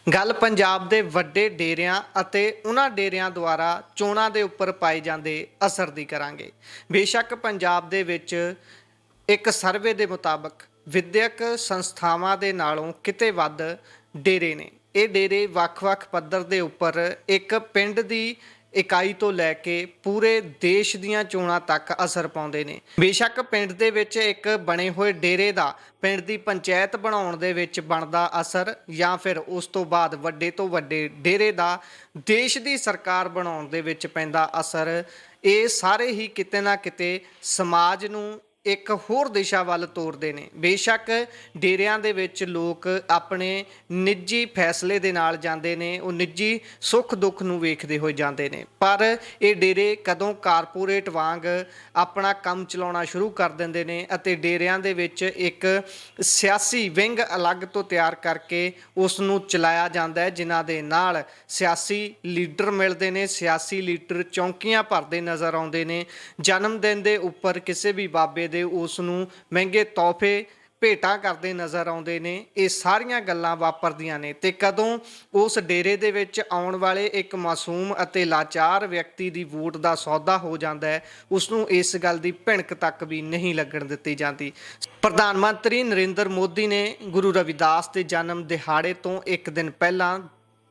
ਗੱਲ ਪੰਜਾਬ ਦੇ ਵੱਡੇ ਡੇਰਿਆਂ ਅਤੇ ਉਹਨਾਂ ਡੇਰਿਆਂ ਦੁਆਰਾ ਚੋਣਾਂ ਦੇ ਉੱਪਰ ਪਾਏ ਜਾਂਦੇ ਅਸਰ ਦੀ ਕਰਾਂਗੇ। ਬੇਸ਼ੱਕ ਪੰਜਾਬ ਦੇ ਵਿੱਚ ਇੱਕ ਸਰਵੇ ਦੇ ਮੁਤਾਬਕ ਵਿਦਿਅਕ ਸੰਸਥਾਵਾਂ ਦੇ ਨਾਲੋਂ ਕਿਤੇ ਵੱਧ ਡੇਰੇ ਨੇ। ਇਹ ਡੇਰੇ ਵੱਖ-ਵੱਖ ਪੱਧਰ ਦੇ ਉੱਪਰ ਇੱਕ ਪਿੰਡ ਦੀ ਇਕਾਈ ਤੋਂ ਲੈ ਕੇ ਪੂਰੇ ਦੇਸ਼ ਦੀਆਂ ਚੋਣਾਂ ਤੱਕ ਅਸਰ ਪਾਉਂਦੇ ਨੇ। ਬੇਸ਼ੱਕ ਪਿੰਡ ਦੇ ਵਿੱਚ ਇੱਕ ਬਣੇ ਹੋਏ ਡੇਰੇ ਦਾ ਪਿੰਡ ਦੀ ਪੰਚਾਇਤ ਬਣਾਉਣ ਦੇ ਵਿੱਚ ਬਣਦਾ ਅਸਰ ਜਾਂ ਫਿਰ ਉਸ ਤੋਂ ਬਾਅਦ ਵੱਡੇ ਤੋਂ ਵੱਡੇ ਡੇਰੇ ਦਾ ਦੇਸ਼ ਦੀ ਸਰਕਾਰ ਬਣਾਉਣ ਦੇ ਵਿੱਚ ਪੈਂਦਾ ਅਸਰ, ਇਹ ਸਾਰੇ ਹੀ ਕਿਤੇ ਨਾ ਕਿਤੇ ਸਮਾਜ ਨੂੰ ਇੱਕ ਹੋਰ ਦਿਸ਼ਾ ਵੱਲ ਤੋਰਦੇ ਨੇ। ਬੇਸ਼ੱਕ ਡੇਰਿਆਂ ਦੇ ਵਿੱਚ ਲੋਕ ਆਪਣੇ ਨਿੱਜੀ ਫੈਸਲੇ ਦੇ ਨਾਲ ਜਾਂਦੇ ਨੇ, ਉਹ ਨਿੱਜੀ ਸੁੱਖ ਦੁੱਖ ਨੂੰ ਵੇਖਦੇ ਹੋਏ ਜਾਂਦੇ ਨੇ, ਪਰ ਇਹ ਡੇਰੇ ਕਦੋਂ ਕਾਰਪੋਰੇਟ ਵਾਂਗ ਆਪਣਾ ਕੰਮ ਚਲਾਉਣਾ ਸ਼ੁਰੂ ਕਰ ਦਿੰਦੇ ਨੇ ਅਤੇ ਡੇਰਿਆਂ ਦੇ ਵਿੱਚ ਇੱਕ ਸਿਆਸੀ ਵਿੰਗ ਅਲੱਗ ਤੋਂ ਤਿਆਰ ਕਰਕੇ ਉਸ ਨੂੰ ਚਲਾਇਆ ਜਾਂਦਾ ਹੈ, ਜਿਨ੍ਹਾਂ ਦੇ ਨਾਲ ਸਿਆਸੀ ਲੀਡਰ ਮਿਲਦੇ ਨੇ। ਸਿਆਸੀ ਲੀਡਰ ਚੌਂਕੀਆਂ ਭਰਦੇ ਨਜ਼ਰ ਆਉਂਦੇ ਨੇ। ਜਨਮ ਦਿਨ ਦੇ ਉੱਪਰ ਕਿਸੇ ਵੀ ਬਾਬੇ ਦੇ ਉਸ ਨੂੰ ਮਹਿੰਗੇ ਤੋਹਫੇ ਭੇਟਾਂ ਕਰਦੇ ਨਜ਼ਰ ਆਉਂਦੇ ਨੇ। ਇਹ ਸਾਰੀਆਂ ਗੱਲਾਂ ਵਾਪਰਦੀਆਂ ਨੇ ਤੇ ਕਦੋਂ ਉਸ ਡੇਰੇ ਦੇ ਵਿੱਚ ਆਉਣ ਵਾਲੇ ਇੱਕ ਮਾਸੂਮ ਅਤੇ ਲਾਚਾਰ ਵਿਅਕਤੀ ਦੀ ਵੋਟ ਦਾ ਸੌਦਾ ਹੋ ਜਾਂਦਾ ਹੈ, ਉਸ ਨੂੰ ਇਸ ਗੱਲ ਦੀ ਭਿਣਕ ਤੱਕ ਵੀ ਨਹੀਂ ਲੱਗਣ ਦਿੱਤੀ ਜਾਂਦੀ। ਪ੍ਰਧਾਨ ਮੰਤਰੀ ਨਰਿੰਦਰ ਮੋਦੀ ਨੇ ਗੁਰੂ ਰਵਿਦਾਸ ਦੇ ਜਨਮ ਦਿਹਾੜੇ ਤੋਂ ਇੱਕ ਦਿਨ ਪਹਿਲਾਂ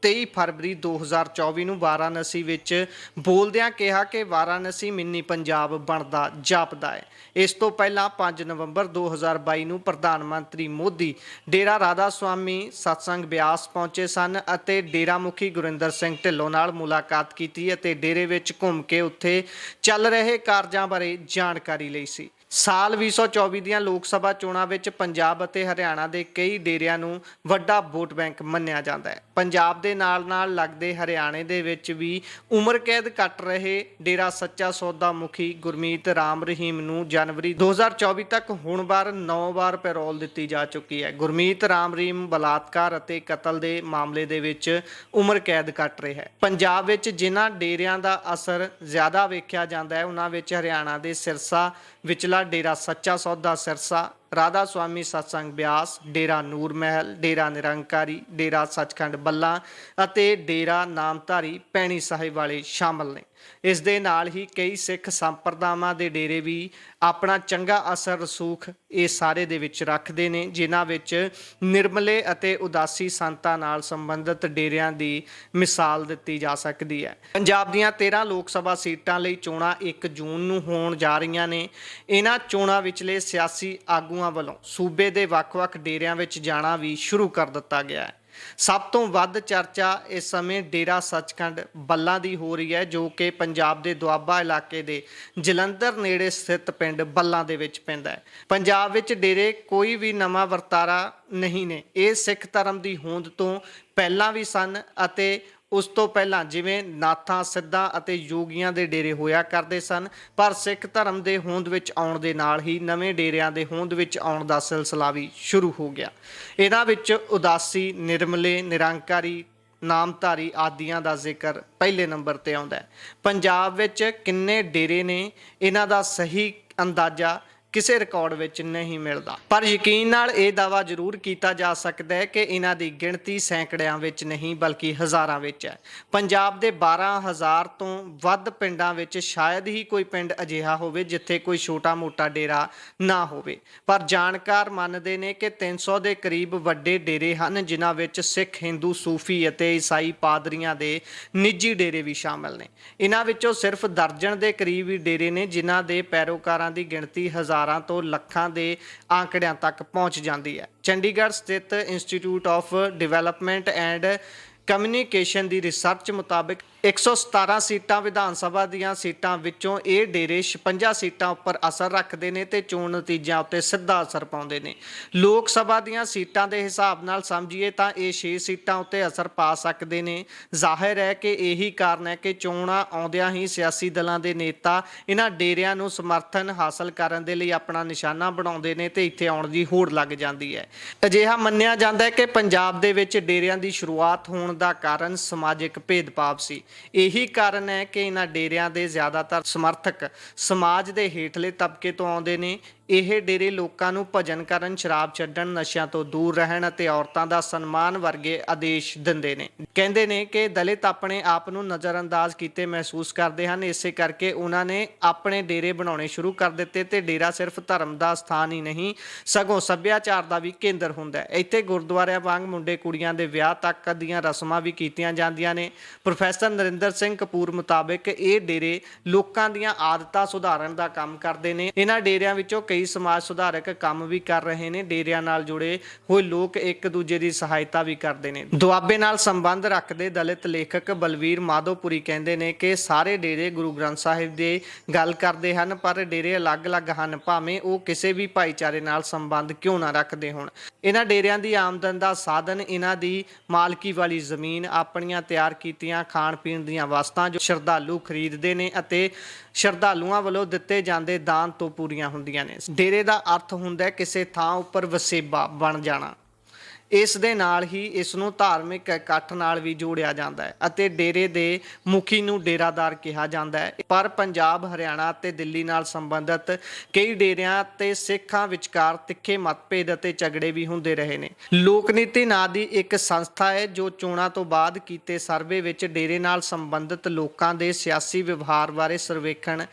23 ਫਰਵਰੀ 2024 ਨੂੰ ਵਾਰਾਣਸੀ ਵਿੱਚ ਬੋਲਦਿਆਂ ਕਿਹਾ ਕਿ ਵਾਰਾਣਸੀ ਮਿੰਨੀ ਪੰਜਾਬ ਬਣਦਾ ਜਾਪਦਾ ਹੈ। ਇਸ ਤੋਂ ਪਹਿਲਾਂ 5 ਨਵੰਬਰ 2022 ਨੂੰ ਪ੍ਰਧਾਨ ਮੰਤਰੀ ਮੋਦੀ ਡੇਰਾ ਰਾਧਾ ਸੁਆਮੀ ਸਤਸੰਗ ਬਿਆਸ ਪਹੁੰਚੇ ਸਨ ਅਤੇ ਡੇਰਾ ਮੁਖੀ ਗੁਰਿੰਦਰ ਸਿੰਘ ਢਿੱਲੋਂ ਨਾਲ ਮੁਲਾਕਾਤ ਕੀਤੀ ਅਤੇ ਡੇਰੇ ਵਿੱਚ ਘੁੰਮ ਕੇ ਉੱਥੇ ਚੱਲ ਰਹੇ ਕਾਰਜਾਂ ਬਾਰੇ ਜਾਣਕਾਰੀ ਲਈ ਸੀ। ਸਾਲ 2024 ਦੀਆਂ ਲੋਕ ਸਭਾ ਚੋਣਾਂ ਵਿੱਚ ਪੰਜਾਬ ਅਤੇ ਹਰਿਆਣਾ ਦੇ ਕਈ ਡੇਰਿਆਂ ਨੂੰ ਵੱਡਾ ਵੋਟ ਬੈਂਕ ਮੰਨਿਆ ਜਾਂਦਾ ਹੈ। ਪੰਜਾਬ ਦੇ ਨਾਲ-ਨਾਲ ਲੱਗਦੇ ਹਰਿਆਣੇ ਦੇ ਵਿੱਚ ਵੀ ਉਮਰ ਕੈਦ ਕੱਟ ਰਹੇ ਡੇਰਾ ਸੱਚਾ ਸੌਦਾ ਮੁਖੀ ਗੁਰਮੀਤ ਰਾਮ ਰਹੀਮ ਨੂੰ ਜਨਵਰੀ 2024 ਤੱਕ ਹੁਣ ਬਾਰ 9 ਵਾਰ ਪੈਰੋਲ ਦਿੱਤੀ ਜਾ ਚੁੱਕੀ ਹੈ। ਗੁਰਮੀਤ ਰਾਮ ਰਹੀਮ ਬਲਾਤਕਾਰ ਅਤੇ ਕਤਲ ਦੇ ਮਾਮਲੇ ਦੇ ਵਿੱਚ ਉਮਰ ਕੈਦ ਕੱਟ ਰਿਹਾ ਹੈ। ਪੰਜਾਬ ਵਿੱਚ ਜਿਨ੍ਹਾਂ ਡੇਰਿਆਂ ਦਾ ਅਸਰ ਜ਼ਿਆਦਾ ਵੇਖਿਆ ਜਾਂਦਾ ਹੈ, ਉਹਨਾਂ ਵਿੱਚ ਹਰਿਆਣਾ ਦੇ ਸਿਰਸਾ ਵਿਚਲਾ ਡੇਰਾ ਸੱਚਾ ਸੌਦਾ ਸਿਰਸਾ, ਰਾਧਾ ਸੁਆਮੀ ਸਤਸੰਗ ਬਿਆਸ, ਡੇਰਾ ਨੂਰ ਮਹਿਲ, ਡੇਰਾ ਨਿਰੰਕਾਰੀ, ਡੇਰਾ ਸੱਚਖੰਡ ਬੱਲਾ ਅਤੇ ਡੇਰਾ ਨਾਮਧਾਰੀ ਭੈਣੀ ਸਾਹਿਬ ਵਾਲੇ ਸ਼ਾਮਲ ਨੇ। ਇਸ ਦੇ ਨਾਲ ਹੀ ਕਈ ਸਿੱਖ ਸੰਪਰਦਾਵਾਂ ਦੇ ਡੇਰੇ ਵੀ ਆਪਣਾ ਚੰਗਾ ਅਸਰ ਰਸੂਖ ਇਹ ਸਾਰੇ ਦੇ ਵਿੱਚ ਰੱਖਦੇ ਨੇ, ਜਿਨ੍ਹਾਂ ਵਿੱਚ ਨਿਰਮਲੇ ਅਤੇ ਉਦਾਸੀ ਸੰਤਾਂ ਨਾਲ ਸੰਬੰਧਿਤ ਡੇਰਿਆਂ ਦੀ ਮਿਸਾਲ ਦਿੱਤੀ ਜਾ ਸਕਦੀ ਹੈ। ਪੰਜਾਬ ਦੀਆਂ 13 ਲੋਕ ਸਭਾ ਸੀਟਾਂ ਲਈ ਚੋਣਾਂ 1 ਜੂਨ ਨੂੰ ਹੋਣ ਜਾ ਰਹੀਆਂ ਨੇ। ਇਹਨਾਂ ਚੋਣਾਂ ਵਿਚਲੇ ਸਿਆਸੀ ਆਗੂਆਂ ਵੱਲੋਂ ਸੂਬੇ ਦੇ ਵੱਖ-ਵੱਖ ਡੇਰਿਆਂ ਵਿੱਚ ਜਾਣਾ ਵੀ ਸ਼ੁਰੂ ਕਰ ਦਿੱਤਾ ਗਿਆ ਹੈ। ਸਭ ਤੋਂ ਵੱਧ ਚਰਚਾ ਇਸ ਸਮੇਂ ਡੇਰਾ ਸੱਚਖੰਡ ਬੱਲਾ ਦੀ ਹੋ ਰਹੀ ਹੈ, ਜੋ ਕਿ ਪੰਜਾਬ ਦੇ ਦੁਆਬਾ ਇਲਾਕੇ ਦੇ ਜਲੰਧਰ ਨੇੜੇ ਸਥਿਤ ਪਿੰਡ ਬੱਲਾ ਦੇ ਵਿੱਚ ਪੈਂਦਾ ਹੈ। ਪੰਜਾਬ ਵਿੱਚ ਡੇਰੇ ਕੋਈ ਵੀ ਨਵਾਂ ਵਰਤਾਰਾ ਨਹੀਂ ਨੇ। ਇਹ ਸਿੱਖ ਧਰਮ ਦੀ ਹੋਂਦ ਤੋਂ ਪਹਿਲਾਂ ਵੀ ਸਨ ਅਤੇ ਉਸ ਤੋਂ ਪਹਿਲਾਂ ਜਿਵੇਂ ਨਾਥਾਂ, ਸਿੱਧਾਂ ਅਤੇ ਯੋਗੀਆਂ ਦੇ ਡੇਰੇ ਹੋਇਆ ਕਰਦੇ ਸਨ, ਪਰ ਸਿੱਖ ਧਰਮ ਦੇ ਹੋਂਦ ਵਿੱਚ ਆਉਣ ਦੇ ਨਾਲ ਹੀ ਨਵੇਂ ਡੇਰਿਆਂ ਦੇ ਹੋਂਦ ਵਿੱਚ ਆਉਣ ਦਾ ਸਿਲਸਿਲਾ ਵੀ ਸ਼ੁਰੂ ਹੋ ਗਿਆ। ਇਹਨਾਂ ਵਿੱਚ ਉਦਾਸੀ, ਨਿਰਮਲੇ, ਨਿਰੰਕਾਰੀ, ਨਾਮਧਾਰੀ ਆਦੀਆਂ ਦਾ ਜ਼ਿਕਰ ਪਹਿਲੇ ਨੰਬਰ ਤੇ ਆਉਂਦਾ ਹੈ। ਪੰਜਾਬ ਵਿੱਚ ਕਿੰਨੇ ਡੇਰੇ ਨੇ, ਇਹਨਾਂ ਦਾ ਸਹੀ ਅੰਦਾਜ਼ਾ ਕਿਸੇ ਰਿਕਾਰਡ ਵਿੱਚ ਨਹੀਂ ਮਿਲਦਾ, ਪਰ ਯਕੀਨ ਨਾਲ ਇਹ ਦਾਅਵਾ ਜ਼ਰੂਰ ਕੀਤਾ ਜਾ ਸਕਦਾ ਹੈ ਕਿ ਇਹਨਾਂ ਦੀ ਗਿਣਤੀ ਸੈਂਕੜਿਆਂ ਵਿੱਚ ਨਹੀਂ ਬਲਕਿ ਹਜ਼ਾਰਾਂ ਵਿੱਚ ਹੈ। ਪੰਜਾਬ ਦੇ 12,000 ਤੋਂ ਵੱਧ ਪਿੰਡਾਂ ਵਿੱਚ ਸ਼ਾਇਦ ਹੀ ਕੋਈ ਪਿੰਡ ਅਜਿਹਾ ਹੋਵੇ ਜਿੱਥੇ ਕੋਈ ਛੋਟਾ-ਮੋਟਾ ਡੇਰਾ ਨਾ ਹੋਵੇ, ਪਰ ਜਾਣਕਾਰ ਮੰਨਦੇ ਨੇ ਕਿ 300 ਦੇ ਕਰੀਬ ਵੱਡੇ ਡੇਰੇ ਹਨ, ਜਿਨ੍ਹਾਂ ਵਿੱਚ ਸਿੱਖ, ਹਿੰਦੂ, ਸੂਫੀ ਅਤੇ ਈਸਾਈ ਪਾਦਰੀਆਂ ਦੇ ਨਿੱਜੀ ਡੇਰੇ ਵੀ ਸ਼ਾਮਲ ਨੇ। ਇਹਨਾਂ ਵਿੱਚੋਂ ਸਿਰਫ ਦਰਜਨ ਦੇ ਕਰੀਬ ਹੀ ਡੇਰੇ ਨੇ ਜਿਨ੍ਹਾਂ ਦੇ ਪੈਰੋਕਾਰਾਂ ਦੀ ਗਿਣਤੀ ਹਜ਼ਾਰਾਂ ਤੋਂ ਲੱਖਾਂ ਦੇ ਆંકੜਿਆਂ ਤੱਕ ਪਹੁੰਚ ਜਾਂਦੀ ਹੈ। ਚੰਡੀਗੜ੍ਹ ਸਥਿਤ institute of development and communication the research ਮੁਤਾਬਕ 117 ਸੀਟਾਂ ਵਿਧਾਨ ਸਭਾ ਦੀਆਂ ਸੀਟਾਂ ਵਿੱਚੋਂ ਇਹ ਡੇਰੇ 56 ਸੀਟਾਂ ਉੱਪਰ ਅਸਰ ਰੱਖਦੇ ਨੇ ਤੇ ਚੋਣ ਨਤੀਜਿਆਂ ਉੱਤੇ ਸਿੱਧਾ ਅਸਰ ਪਾਉਂਦੇ ਨੇ। ਲੋਕ ਸਭਾ ਦੀਆਂ ਸੀਟਾਂ ਦੇ ਹਿਸਾਬ ਨਾਲ ਸਮਝੀਏ ਤਾਂ ਇਹ 6 ਸੀਟਾਂ ਉੱਤੇ ਅਸਰ ਪਾ ਸਕਦੇ ਨੇ। ਜ਼ਾਹਿਰ ਹੈ ਕਿ ਇਹੀ ਕਾਰਨ ਹੈ ਕਿ ਚੋਣਾਂ ਆਉਂਦਿਆਂ ਹੀ ਸਿਆਸੀ ਦਲਾਂ ਦੇ ਨੇਤਾ ਇਹਨਾਂ ਡੇਰਿਆਂ ਨੂੰ ਸਮਰਥਨ ਹਾਸਲ ਕਰਨ ਦੇ ਲਈ ਆਪਣਾ ਨਿਸ਼ਾਨਾ ਬਣਾਉਂਦੇ ਨੇ ਤੇ ਇੱਥੇ ਆਉਣ ਦੀ ਹੋੜ ਲੱਗ ਜਾਂਦੀ ਹੈ। ਅਜਿਹਾ ਮੰਨਿਆ ਜਾਂਦਾ ਹੈ ਕਿ ਪੰਜਾਬ ਦੇ ਵਿੱਚ ਡੇਰਿਆਂ ਦੀ ਸ਼ੁਰੂਆਤ ਹੋਣ ਦਾ ਕਾਰਨ ਸਮਾਜਿਕ ਭੇਦਭਾਵ ਸੀ। ਇਹੀ ਕਾਰਨ ਹੈ ਕਿ ਇਹਨਾਂ ਡੇਰਿਆਂ ਦੇ ਜ਼ਿਆਦਾਤਰ ਸਮਰਥਕ ਸਮਾਜ ਦੇ ਹੇਠਲੇ ਤਬਕੇ ਤੋਂ ਆਉਂਦੇ ਨੇ। ਇਹ ਡੇਰੇ ਲੋਕਾਂ ਨੂੰ ਭਜਨ ਕਰਨ, ਸ਼ਰਾਬ ਛੱਡਣ, ਨਸ਼ਿਆਂ ਤੋਂ ਦੂਰ ਰਹਿਣ ਅਤੇ ਔਰਤਾਂ ਦਾ ਸਨਮਾਨ ਵਰਗੇ ਆਦੇਸ਼ ਦਿੰਦੇ ਨੇ। ਕਹਿੰਦੇ ਨੇ ਕਿ ਦਲਿਤ ਆਪਣੇ ਆਪ ਨੂੰ ਨਜ਼ਰਅੰਦਾਜ਼ ਕੀਤੇ ਮਹਿਸੂਸ ਕਰਦੇ ਹਨ, ਇਸੇ ਕਰਕੇ ਉਹਨਾਂ ਨੇ ਆਪਣੇ ਡੇਰੇ ਬਣਾਉਣੇ ਸ਼ੁਰੂ ਕਰ ਦਿੱਤੇ ਤੇ ਡੇਰਾ ਸਿਰਫ ਧਰਮ ਦਾ ਸਥਾਨ ਹੀ ਨਹੀਂ ਸਗੋਂ ਸੱਭਿਆਚਾਰ ਦਾ ਵੀ ਕੇਂਦਰ ਹੁੰਦਾ ਹੈ। ਇੱਥੇ ਗੁਰਦੁਆਰਿਆਂ ਵਾਂਗ ਮੁੰਡੇ ਕੁੜੀਆਂ ਦੇ ਵਿਆਹ ਤੱਕ ਦੀਆਂ ਰਸਮਾਂ ਵੀ ਕੀਤੀਆਂ ਜਾਂਦੀਆਂ ਨੇ। ਪ੍ਰੋਫੈਸਰ ਨਰਿੰਦਰ ਸਿੰਘ ਕਪੂਰ ਮੁਤਾਬਕ ਇਹ ਡੇਰੇ ਲੋਕਾਂ ਦੀਆਂ ਆਦਤਾਂ ਸੁਧਾਰਨ ਦਾ ਕੰਮ ਕਰਦੇ ਨੇ। ਇਹਨਾਂ ਡੇਰਿਆਂ ਵਿੱਚੋਂ ਕਈ ਸਮਾਜ ਸੁਧਾਰਕ ਕੰਮ ਵੀ ਕਰ ਰਹੇ ਨੇ। ਡੇਰਿਆਂ ਨਾਲ ਜੁੜੇ ਹੋਏ ਲੋਕ ਇੱਕ ਦੂਜੇ ਦੀ ਸਹਾਇਤਾ ਵੀ ਕਰਦੇ ਨੇ। ਦੁਆਬੇ ਨਾਲ ਸੰਬੰਧ ਰੱਖਦੇ ਦਲਿਤ ਲੇਖਕ ਬਲਵੀਰ ਮਾਧੋਪੁਰੀ ਕਹਿੰਦੇ ਨੇ ਕਿ ਸਾਰੇ ਡੇਰੇ ਗੁਰੂ ਗ੍ਰੰਥ ਸਾਹਿਬ ਦੇ ਗੱਲ ਕਰਦੇ ਹਨ, ਪਰ ਡੇਰੇ ਅਲੱਗ-ਅਲੱਗ ਹਨ, ਭਾਵੇਂ ਉਹ ਕਿਸੇ ਵੀ ਭਾਈਚਾਰੇ ਨਾਲ ਸੰਬੰਧ ਕਿਉਂ ਨਾ ਰੱਖਦੇ ਹੋਣ। ਇਹਨਾਂ ਡੇਰਿਆਂ ਦੀ ਆਮਦਨ ਦਾ ਸਾਧਨ ਇਹਨਾਂ ਦੀ ਮਾਲਕੀ ਵਾਲੀ ਜ਼ਮੀਨ, ਆਪਣੀਆਂ ਤਿਆਰ ਕੀਤੀਆਂ ਖਾਣ ਪੀਣ ਦੀਆਂ ਵਸਤਾਂ ਜੋ ਸ਼ਰਧਾਲੂ ਖਰੀਦਦੇ ਨੇ ਅਤੇ ਸ਼ਰਧਾਲੂਆਂ ਵੱਲੋਂ ਦਿੱਤੇ ਜਾਂਦੇ ਦਾਨ ਤੋਂ ਪੂਰੀਆਂ ਹੁੰਦੀਆਂ ਨੇ। ਡੇਰੇ ਦਾ ਅਰਥ ਹੁੰਦਾ ਹੈ ਕਿਸੇ ਥਾਂ ਉੱਪਰ ਵਸੇਬਾ ਬਣ ਜਾਣਾ। ਇਸ ਦੇ ਨਾਲ ਹੀ ਇਸ ਨੂੰ ਧਾਰਮਿਕ ਇਕੱਠ ਨਾਲ ਵੀ ਜੋੜਿਆ ਜਾਂਦਾ ਹੈ ਅਤੇ ਡੇਰੇ ਦੇ ਮੁਖੀ ਨੂੰ ਡੇਰਾਦਾਰ ਕਿਹਾ ਜਾਂਦਾ ਹੈ। ਪਰ ਪੰਜਾਬ, ਹਰਿਆਣਾ ਅਤੇ ਦਿੱਲੀ ਨਾਲ ਸੰਬੰਧਿਤ ਕਈ ਡੇਰਿਆਂ ਤੇ ਸਿੱਖਾਂ ਵਿਚਕਾਰ ਤਿੱਖੇ ਮਤਭੇਦ ਅਤੇ ਝਗੜੇ ਵੀ ਹੁੰਦੇ ਰਹੇ ਨੇ। ਲੋਕ ਨੀਤੀ ਨਾਂ ਦੀ ਇੱਕ ਸੰਸਥਾ ਹੈ ਜੋ ਚੋਣਾਂ ਤੋਂ ਬਾਅਦ ਕੀਤੇ ਸਰਵੇ ਵਿੱਚ ਡੇਰੇ ਨਾਲ ਸੰਬੰਧਿਤ ਲੋਕਾਂ ਦੇ ਸਿਆਸੀ ਵਿਵਹਾਰ ਬਾਰੇ ਸਰਵੇਖਣ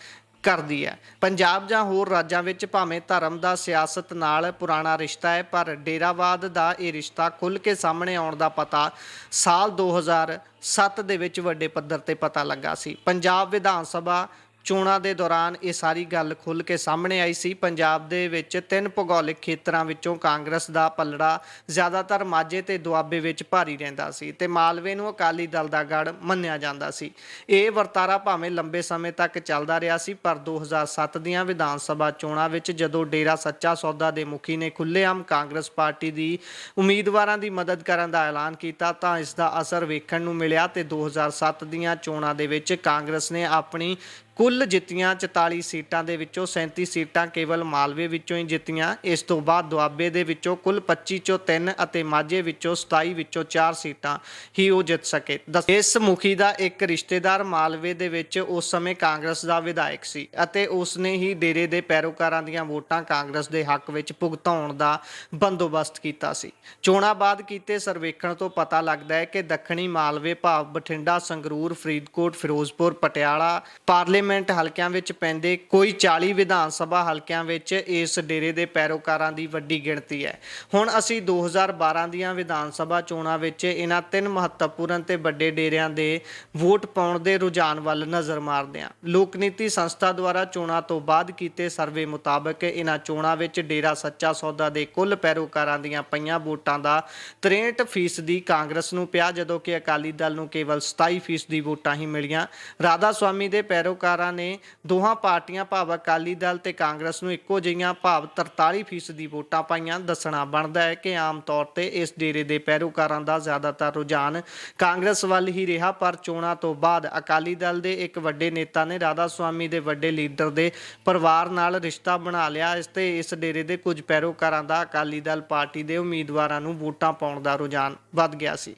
ਕਰਦੀ ਹੈ। ਪੰਜਾਬ ਜਾਂ ਹੋਰ ਰਾਜਾਂ ਵਿੱਚ ਭਾਵੇਂ ਧਰਮ ਦਾ ਸਿਆਸਤ ਨਾਲ ਪੁਰਾਣਾ ਰਿਸ਼ਤਾ ਹੈ, ਪਰ ਡੇਰਾਵਾਦ ਦਾ ਇਹ ਰਿਸ਼ਤਾ ਖੁੱਲ੍ਹ ਕੇ ਸਾਹਮਣੇ ਆਉਣ ਦਾ ਪਤਾ ਸਾਲ 2007 ਦੇ ਵਿੱਚ ਵੱਡੇ ਪੱਧਰ ਤੇ ਪਤਾ ਲੱਗਾ ਸੀ। ਪੰਜਾਬ ਵਿਧਾਨ ਸਭਾ ਚੋਣਾਂ ਦੇ ਦੌਰਾਨ ਇਹ ਸਾਰੀ ਗੱਲ ਖੁੱਲ੍ਹ ਕੇ ਸਾਹਮਣੇ ਆਈ ਸੀ। ਪੰਜਾਬ ਦੇ ਵਿੱਚ 3 ਭੂਗੋਲਿਕ ਖੇਤਰਾਂ ਵਿੱਚੋਂ ਕਾਂਗਰਸ ਦਾ ਪੱਲੜਾ ਜ਼ਿਆਦਾਤਰ ਮਾਝੇ ਤੇ ਦੁਆਬੇ ਵਿੱਚ ਭਾਰੀ ਰਹਿੰਦਾ ਸੀ ਤੇ ਮਾਲਵੇ ਨੂੰ ਅਕਾਲੀ ਦਲ ਦਾ ਗੜ੍ਹ ਮੰਨਿਆ ਜਾਂਦਾ ਸੀ। ਇਹ ਵਰਤਾਰਾ ਭਾਵੇਂ ਲੰਬੇ ਸਮੇਂ ਤੱਕ ਚੱਲਦਾ ਰਿਹਾ ਸੀ, ਪਰ 2007 ਦੀਆਂ ਵਿਧਾਨ ਸਭਾ ਚੋਣਾਂ ਵਿੱਚ ਜਦੋਂ ਡੇਰਾ ਸੱਚਾ ਸੌਦਾ ਦੇ ਮੁਖੀ ਨੇ ਖੁੱਲ੍ਹੇਆਮ ਕਾਂਗਰਸ ਪਾਰਟੀ ਦੀ ਉਮੀਦਵਾਰਾਂ ਦੀ ਮਦਦ ਕਰਨ ਦਾ ਐਲਾਨ ਕੀਤਾ ਤਾਂ ਇਸ ਦਾ ਅਸਰ ਵੇਖਣ ਨੂੰ ਮਿਲਿਆ ਤੇ 2007 ਦੀਆਂ ਚੋਣਾਂ ਦੇ ਵਿੱਚ ਕਾਂਗਰਸ ਨੇ ਆਪਣੀ ਕੁੱਲ ਜਿੱਤੀਆਂ 44 ਸੀਟਾਂ ਦੇ ਵਿੱਚੋਂ 37 ਸੀਟਾਂ ਕੇਵਲ ਮਾਲਵੇ ਵਿੱਚੋਂ ਹੀ ਜਿੱਤੀਆਂ। ਇਸ ਤੋਂ ਬਾਅਦ ਦੁਆਬੇ ਦੇ ਵਿੱਚੋਂ ਕੁੱਲ 25 ਚੋਂ 3 ਅਤੇ ਮਾਝੇ ਵਿੱਚੋਂ 27 ਵਿੱਚੋਂ 4 ਸੀਟਾਂ ਹੀ ਉਹ ਜਿੱਤ ਸਕੇ। ਇਸ ਮੁਖੀ ਦਾ ਇੱਕ ਰਿਸ਼ਤੇਦਾਰ ਮਾਲਵੇ ਦੇ ਵਿੱਚ ਉਸ ਸਮੇਂ ਕਾਂਗਰਸ ਦਾ ਵਿਧਾਇਕ ਸੀ ਅਤੇ ਉਸ ਨੇ ਹੀ ਡੇਰੇ ਦੇ ਪੈਰੋਕਾਰਾਂ ਦੀਆਂ ਵੋਟਾਂ ਕਾਂਗਰਸ ਦੇ ਹੱਕ ਵਿੱਚ ਭੁਗਤਾਉਣ ਦਾ ਬੰਦੋਬਸਤ ਕੀਤਾ ਸੀ। ਚੋਣਾਂ ਬਾਅਦ ਕੀਤੇ ਸਰਵੇਖਣ ਤੋਂ ਪਤਾ ਲੱਗਦਾ ਹੈ ਕਿ ਦੱਖਣੀ ਮਾਲਵੇ ਭਾਵ ਬਠਿੰਡਾ, ਸੰਗਰੂਰ, ਫਰੀਦਕੋਟ, ਫਿਰੋਜ਼ਪੁਰ, ਪਟਿਆਲਾ ਪਾਰਲੀਮੈਂਟ ਹਲਕਿਆਂ ਵਿੱਚ ਪੈਂਦੇ ਕੋਈ 40 ਵਿਧਾਨ ਸਭਾ ਹਲਕਿਆਂ ਵਿੱਚ ਇਸ ਡੇਰੇ ਦੇ ਪੈਰੋਕਾਰਾਂ ਦੀ ਵੱਡੀ ਗਿਣਤੀ ਹੈ। ਹੁਣ ਅਸੀਂ 2012 ਦੀਆਂ ਵਿਧਾਨ ਸਭਾ ਚੋਣਾਂ ਵਿੱਚ ਇਹਨਾਂ 3 ਮਹੱਤਵਪੂਰਨ ਤੇ ਵੱਡੇ ਡੇਰਿਆਂ ਦੇ ਵੋਟ ਪਾਉਣ ਦੇ ਰੁਝਾਨ ਵੱਲ ਨਜ਼ਰ ਮਾਰਦੇ ਹਾਂ। ਲੋਕ ਨੀਤੀ ਸੰਸਥਾ ਦੁਆਰਾ ਚੋਣਾਂ ਤੋਂ ਬਾਅਦ ਕੀਤੇ ਸਰਵੇ ਮੁਤਾਬਕ ਇਹਨਾਂ ਚੋਣਾਂ ਵਿੱਚ ਡੇਰਾ ਸੱਚਾ ਸੌਦਾ ਦੇ ਕੁੱਲ ਪੈਰੋਕਾਰਾਂ ਦੀਆਂ ਪਈਆਂ ਵੋਟਾਂ ਦਾ 63% ਕਾਂਗਰਸ ਨੂੰ ਪਿਆ, ਜਦੋਂ ਕਿ ਅਕਾਲੀ ਦਲ ਨੂੰ ਕੇਵਲ 27% ਵੋਟਾਂ ਹੀ ਮਿਲੀਆਂ। ਰਾਧਾ ਸੁਆਮੀ ਦੇ ਪੈਰੋਕਾਰਾਂ ਨੇ ਦੋਹਾਂ ਪਾਰਟੀਆਂ ਭਾਵ ਅਕਾਲੀ ਦਲ ਤੇ ਕਾਂਗਰਸ ਨੂੰ ਇੱਕੋ ਜਿਹੀਆਂ ਭਾਵ 43% ਵੋਟਾਂ ਪਾਈਆਂ। ਦੱਸਣਾ ਬਣਦਾ ਹੈ ਕਿ ਆਮ ਤੌਰ ਤੇ ਇਸ ਡੇਰੇ ਦੇ ਪੈਰੋਕਾਰਾਂ ਦਾ ਜ਼ਿਆਦਾਤਰ ਰੁਝਾਨ ਕਾਂਗਰਸ ਵੱਲ ਹੀ ਰਿਹਾ, ਪਰ ਚੋਣਾਂ ਤੋਂ ਬਾਅਦ ਅਕਾਲੀ ਦਲ ਦੇ ਇੱਕ ਵੱਡੇ ਨੇਤਾ ਨੇ ਰਾਧਾ ਸੁਆਮੀ ਦੇ ਵੱਡੇ ਲੀਡਰ ਦੇ ਪਰਿਵਾਰ ਨਾਲ ਰਿਸ਼ਤਾ ਬਣਾ ਲਿਆ। ਇਸ ਡੇਰੇ ਦੇ ਕੁਝ ਪੈਰੋਕਾਰਾਂ ਦਾ ਅਕਾਲੀ ਦਲ ਪਾਰਟੀ ਦੇ ਉਮੀਦਵਾਰਾਂ ਨੂੰ ਵੋਟਾਂ ਪਾਉਣ ਦਾ ਰੁਝਾਨ ਵੱਧ ਗਿਆ ਸੀ।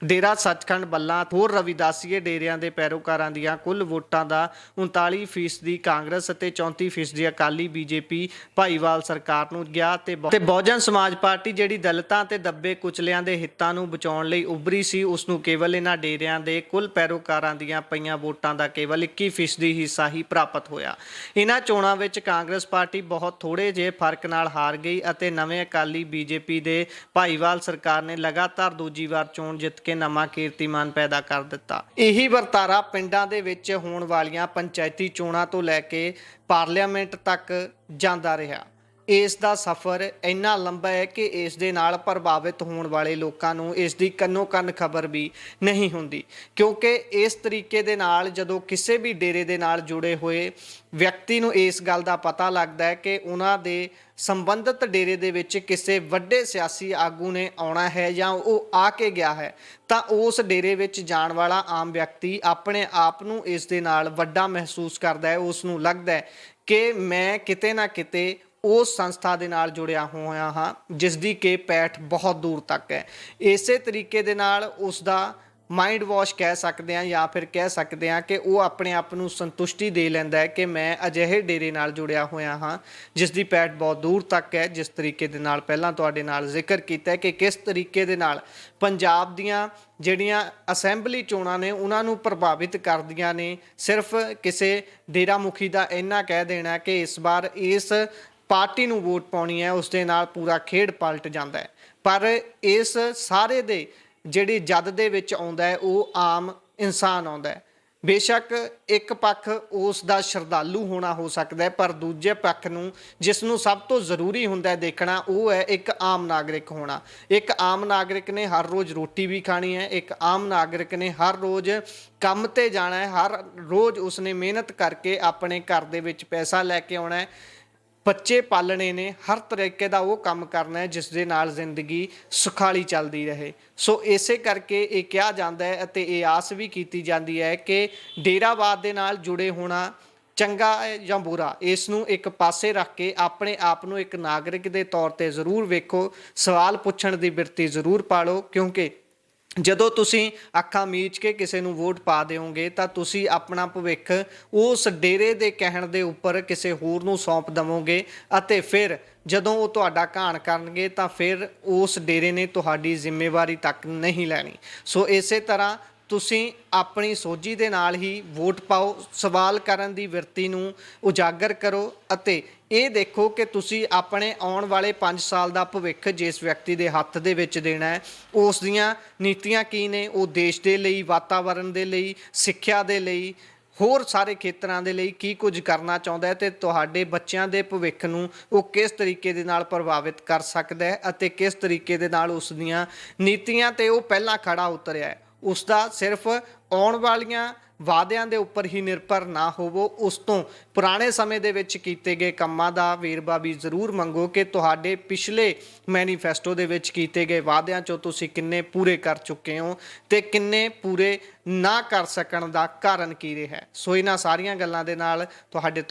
ਡੇਰਾ ਸੱਚਖੰਡ, ਬੱਲਾ ਹੋਰ ਰਵਿਦਾਸੀਏ ਡੇਰਿਆਂ ਦੇ ਪੈਰੋਕਾਰਾਂ ਦੀਆਂ ਕੁੱਲ ਵੋਟਾਂ ਦਾ 39% ਕਾਂਗਰਸ ਅਤੇ 34% ਅਕਾਲੀ ਬੀਜੇਪੀ ਭਾਈਵਾਲ ਸਰਕਾਰ ਨੂੰ ਗਿਆ ਤੇ ਬਹੁਜਨ ਸਮਾਜ ਪਾਰਟੀ ਜਿਹੜੀ ਦਲਿਤਾਂ ਤੇ ਦੱਬੇ ਕੁਚਲਿਆਂ ਦੇ ਹਿੱਤਾਂ ਨੂੰ ਬਚਾਉਣ ਲਈ ਉੱਭਰੀ ਸੀ, ਉਸ ਨੂੰ ਕੇਵਲ ਇਹਨਾਂ ਡੇਰਿਆਂ ਦੇ ਕੁੱਲ ਪੈਰੋਕਾਰਾਂ ਦੀਆਂ ਪਈਆਂ ਵੋਟਾਂ ਦਾ ਕੇਵਲ 21% ਹਿੱਸਾ ਹੀ ਪ੍ਰਾਪਤ ਹੋਇਆ। ਇਹਨਾਂ ਚੋਣਾਂ ਵਿੱਚ ਕਾਂਗਰਸ ਪਾਰਟੀ ਬਹੁਤ ਥੋੜੇ ਜਿਹੇ ਫਰਕ ਨਾਲ ਹਾਰ ਗਈ ਅਤੇ ਨਵੇਂ ਅਕਾਲੀ ਬੀਜੇਪੀ ਦੇ ਭਾਈਵਾਲ ਸਰਕਾਰ ਨੇ ਲਗਾਤਾਰ ਦੂਜੀ ਵਾਰ ਚੋਣ ਜਿੱਤ ਕੇ ਨਵਾਂ ਕੀਰਤੀਮਾਨ ਪੈਦਾ ਕਰ ਦਿੱਤਾ। ਇਹੀ ਵਰਤਾਰਾ ਪਿੰਡਾਂ ਦੇ ਵਿੱਚ ਹੋਣ ਵਾਲੀਆਂ ਪੰਚਾਇਤੀ ਚੋਣਾਂ ਤੋਂ ਲੈ ਕੇ ਪਾਰਲੀਮੈਂਟ ਤੱਕ ਜਾਂਦਾ ਰਿਹਾ। ਇਸ ਦਾ ਸਫ਼ਰ ਇੰਨਾ ਲੰਬਾ ਹੈ ਕਿ ਇਸ ਦੇ ਨਾਲ ਪ੍ਰਭਾਵਿਤ ਹੋਣ ਵਾਲੇ ਲੋਕਾਂ ਨੂੰ ਇਸ ਦੀ ਕੰਨੋ ਕੰਨ ਖਬਰ ਵੀ ਨਹੀਂ ਹੁੰਦੀ, ਕਿਉਂਕਿ ਇਸ ਤਰੀਕੇ ਦੇ ਨਾਲ ਜਦੋਂ ਕਿਸੇ ਵੀ ਡੇਰੇ ਦੇ ਨਾਲ ਜੁੜੇ ਹੋਏ ਵਿਅਕਤੀ ਨੂੰ ਇਸ ਗੱਲ ਦਾ ਪਤਾ ਲੱਗਦਾ ਹੈ ਕਿ ਉਹਨਾਂ ਦੇ ਸੰਬੰਧਿਤ ਡੇਰੇ ਦੇ ਵਿੱਚ ਕਿਸੇ ਵੱਡੇ ਸਿਆਸੀ ਆਗੂ ਨੇ ਆਉਣਾ ਹੈ ਜਾਂ ਉਹ ਆ ਕੇ ਗਿਆ ਹੈ, ਤਾਂ ਉਸ ਡੇਰੇ ਵਿੱਚ ਜਾਣ ਵਾਲਾ ਆਮ ਵਿਅਕਤੀ ਆਪਣੇ ਆਪ ਨੂੰ ਇਸ ਦੇ ਨਾਲ ਵੱਡਾ ਮਹਿਸੂਸ ਕਰਦਾ ਹੈ। ਉਸ ਨੂੰ ਲੱਗਦਾ ਹੈ ਕਿ ਮੈਂ ਕਿਤੇ ਨਾ ਕਿਤੇ ਉਸ ਸੰਸਥਾ ਦੇ ਨਾਲ ਜੁੜਿਆ ਹੋਇਆ ਹਾਂ ਜਿਸ ਦੀ ਕਿ ਪੈਠ ਬਹੁਤ ਦੂਰ ਤੱਕ ਹੈ। ਇਸੇ ਤਰੀਕੇ ਦੇ ਨਾਲ ਉਸ ਦਾ ਮਾਈਂਡ ਵਾਸ਼ ਕਹਿ ਸਕਦੇ ਹਾਂ ਜਾਂ ਫਿਰ ਕਹਿ ਸਕਦੇ ਹਾਂ ਕਿ ਉਹ ਆਪਣੇ ਆਪ ਨੂੰ ਸੰਤੁਸ਼ਟੀ ਦੇ ਲੈਂਦਾ ਹੈ ਕਿ ਮੈਂ ਅਜਿਹੇ ਡੇਰੇ ਨਾਲ ਜੁੜਿਆ ਹੋਇਆ ਹਾਂ ਜਿਸ ਦੀ ਪੈਠ ਬਹੁਤ ਦੂਰ ਤੱਕ ਹੈ। ਜਿਸ ਤਰੀਕੇ ਦੇ ਨਾਲ ਪਹਿਲਾਂ ਤੁਹਾਡੇ ਨਾਲ ਜ਼ਿਕਰ ਕੀਤਾ ਹੈ ਕਿ ਕਿਸ ਤਰੀਕੇ ਦੇ ਨਾਲ ਪੰਜਾਬ ਦੀਆਂ ਜਿਹੜੀਆਂ ਅਸੈਂਬਲੀ ਚੋਣਾਂ ਨੇ ਉਹਨਾਂ ਨੂੰ ਪ੍ਰਭਾਵਿਤ ਕਰਦੀਆਂ ਨੇ। ਸਿਰਫ ਕਿਸੇ ਡੇਰਾ ਮੁਖੀ ਦਾ ਇੰਨਾ ਕਹਿ ਦੇਣਾ ਕਿ ਇਸ ਵਾਰ ਇਸ ਪਾਰਟੀ ਨੂੰ ਵੋਟ ਪਾਉਣੀ ਹੈ, ਉਸ ਦੇ ਨਾਲ ਪੂਰਾ ਖੇਡ ਪਲਟ ਜਾਂਦਾ ਹੈ। ਪਰ ਇਸ ਸਾਰੇ ਦੇ ਜਿਹੜੀ ਜਦ ਦੇ ਵਿੱਚ ਆਉਂਦਾ ਹੈ ਉਹ ਆਮ ਇਨਸਾਨ ਆਉਂਦਾ ਹੈ। ਬੇਸ਼ੱਕ ਇੱਕ ਪੱਖ ਉਸ ਦਾ ਸ਼ਰਧਾਲੂ ਹੋਣਾ ਹੋ ਸਕਦਾ ਹੈ, ਪਰ ਦੂਜੇ ਪੱਖ ਨੂੰ ਜਿਸ ਨੂੰ ਸਭ ਤੋਂ ਜ਼ਰੂਰੀ ਹੁੰਦਾ ਹੈ ਦੇਖਣਾ, ਉਹ ਹੈ ਇੱਕ ਆਮ ਨਾਗਰਿਕ ਹੋਣਾ। ਇੱਕ ਆਮ ਨਾਗਰਿਕ ਨੇ ਹਰ ਰੋਜ਼ ਰੋਟੀ ਵੀ ਖਾਣੀ ਹੈ, ਇੱਕ ਆਮ ਨਾਗਰਿਕ ਨੇ ਹਰ ਰੋਜ਼ ਕੰਮ ਤੇ ਜਾਣਾ ਹੈ, ਹਰ ਰੋਜ਼ ਉਸਨੇ ਮਿਹਨਤ ਕਰਕੇ ਆਪਣੇ ਘਰ ਦੇ ਵਿੱਚ ਪੈਸਾ ਲੈ ਕੇ ਆਉਣਾ ਹੈ, ਬੱਚੇ ਪਾਲਣੇ ਨੇ, ਹਰ ਤਰੀਕੇ ਦਾ ਉਹ ਕੰਮ ਕਰਨਾ ਹੈ ਜਿਸ ਦੇ ਨਾਲ ਜ਼ਿੰਦਗੀ ਸੁਖਾਲੀ ਚੱਲਦੀ ਰਹੇ। ਸੋ ਇਸੇ ਕਰਕੇ ਇਹ ਕਿਹਾ ਜਾਂਦਾ ਹੈ ਅਤੇ ਇਹ ਆਸ ਵੀ ਕੀਤੀ ਜਾਂਦੀ ਹੈ ਕਿ ਡੇਰਾਵਾਦ ਦੇ ਨਾਲ ਜੁੜੇ ਹੋਣਾ ਚੰਗਾ ਹੈ ਜਾਂ ਬੁਰਾ, ਇਸ ਨੂੰ ਇੱਕ ਪਾਸੇ ਰੱਖ ਕੇ ਆਪਣੇ ਆਪ ਨੂੰ ਇੱਕ ਨਾਗਰਿਕ ਦੇ ਤੌਰ ਤੇ ਜ਼ਰੂਰ ਵੇਖੋ, ਸਵਾਲ ਪੁੱਛਣ ਦੀ ਬਿਰਤੀ ਜ਼ਰੂਰ ਪਾਲੋ। ਕਿਉਂਕਿ ਜਦੋਂ ਤੁਸੀਂ ਅੱਖਾਂ ਮੀਚ ਕੇ ਕਿਸੇ ਨੂੰ ਵੋਟ ਪਾ ਦਿਓਗੇ ਤਾਂ ਤੁਸੀਂ ਆਪਣਾ ਭਵਿੱਖ ਉਸ ਡੇਰੇ ਦੇ ਕਹਿਣ ਦੇ ਉੱਪਰ ਕਿਸੇ ਹੋਰ ਨੂੰ ਸੌਂਪ ਦੇਵੋਗੇ ਅਤੇ ਫਿਰ ਜਦੋਂ ਉਹ ਤੁਹਾਡਾ ਘਾਣ ਕਰਨਗੇ ਤਾਂ ਫਿਰ ਉਸ ਡੇਰੇ ਨੇ ਤੁਹਾਡੀ ਜ਼ਿੰਮੇਵਾਰੀ ਤੱਕ ਨਹੀਂ ਲੈਣੀ। ਸੋ ਇਸੇ ਤਰ੍ਹਾਂ ਤੁਸੀਂ ਆਪਣੀ ਸੋਝੀ ਦੇ ਨਾਲ ਹੀ ਵੋਟ ਪਾਓ, ਸਵਾਲ ਕਰਨ ਦੀ ਬਿਰਤੀ ਨੂੰ ਉਜਾਗਰ ਕਰੋ ਅਤੇ ਇਹ ਦੇਖੋ ਕਿ ਤੁਸੀਂ ਆਪਣੇ ਆਉਣ ਵਾਲੇ 5 ਸਾਲ ਦਾ ਭਵਿੱਖ ਜਿਸ ਵਿਅਕਤੀ ਦੇ ਹੱਥ ਦੇ ਵਿੱਚ ਦੇਣਾ ਹੈ, ਉਸ ਦੀਆਂ ਨੀਤੀਆਂ ਕੀ ਨੇ, ਉਹ ਦੇਸ਼ ਦੇ ਲਈ, ਵਾਤਾਵਰਣ ਦੇ ਲਈ, ਸਿੱਖਿਆ ਦੇ ਲਈ, ਹੋਰ ਸਾਰੇ ਖੇਤਰਾਂ ਦੇ ਲਈ ਕੀ ਕੁਝ ਕਰਨਾ ਚਾਹੁੰਦਾ ਹੈ ਤੇ ਤੁਹਾਡੇ ਬੱਚਿਆਂ ਦੇ ਭਵਿੱਖ ਨੂੰ ਉਹ ਕਿਸ ਤਰੀਕੇ ਦੇ ਨਾਲ ਪ੍ਰਭਾਵਿਤ ਕਰ ਸਕਦਾ ਹੈ ਅਤੇ ਕਿਸ ਤਰੀਕੇ ਦੇ ਨਾਲ ਉਸ ਦੀਆਂ ਨੀਤੀਆਂ ਤੇ ਉਹ ਪਹਿਲਾਂ ਖੜਾ ਉਤਰਿਆ ਹੈ। ਉਸ ਦਾ ਸਿਰਫ ਆਉਣ ਵਾਲੀਆਂ ਵਾਅਦਿਆਂ ਦੇ ਉੱਪਰ ਹੀ ਨਿਰਭਰ ਨਾ ਹੋਵੋ, ਉਸ ਤੋਂ ਪੁਰਾਣੇ ਸਮੇਂ ਦੇ ਵਿੱਚ ਕੀਤੇ ਗਏ ਕੰਮਾਂ ਦਾ ਵੇਰਵਾ ਵੀ ਜ਼ਰੂਰ ਮੰਗੋ ਕਿ ਤੁਹਾਡੇ ਪਿਛਲੇ ਮੈਨੀਫੈਸਟੋ ਦੇ ਵਿੱਚ ਕੀਤੇ ਗਏ ਵਾਅਦਿਆਂ 'ਚੋਂ ਤੁਸੀਂ ਕਿੰਨੇ ਪੂਰੇ ਕਰ ਚੁੱਕੇ ਹੋ ਤੇ ਕਿੰਨੇ ਪੂਰੇ ਨਾ ਕਰ ਸਕਣ ਦਾ ਕਾਰਨ ਕੀ ਰਿਹਾ। ਸੋ ਇਹਨਾਂ ਸਾਰੀਆਂ ਗੱਲਾਂ ਦੇ ਨਾਲ ਤੁਹਾਡੇ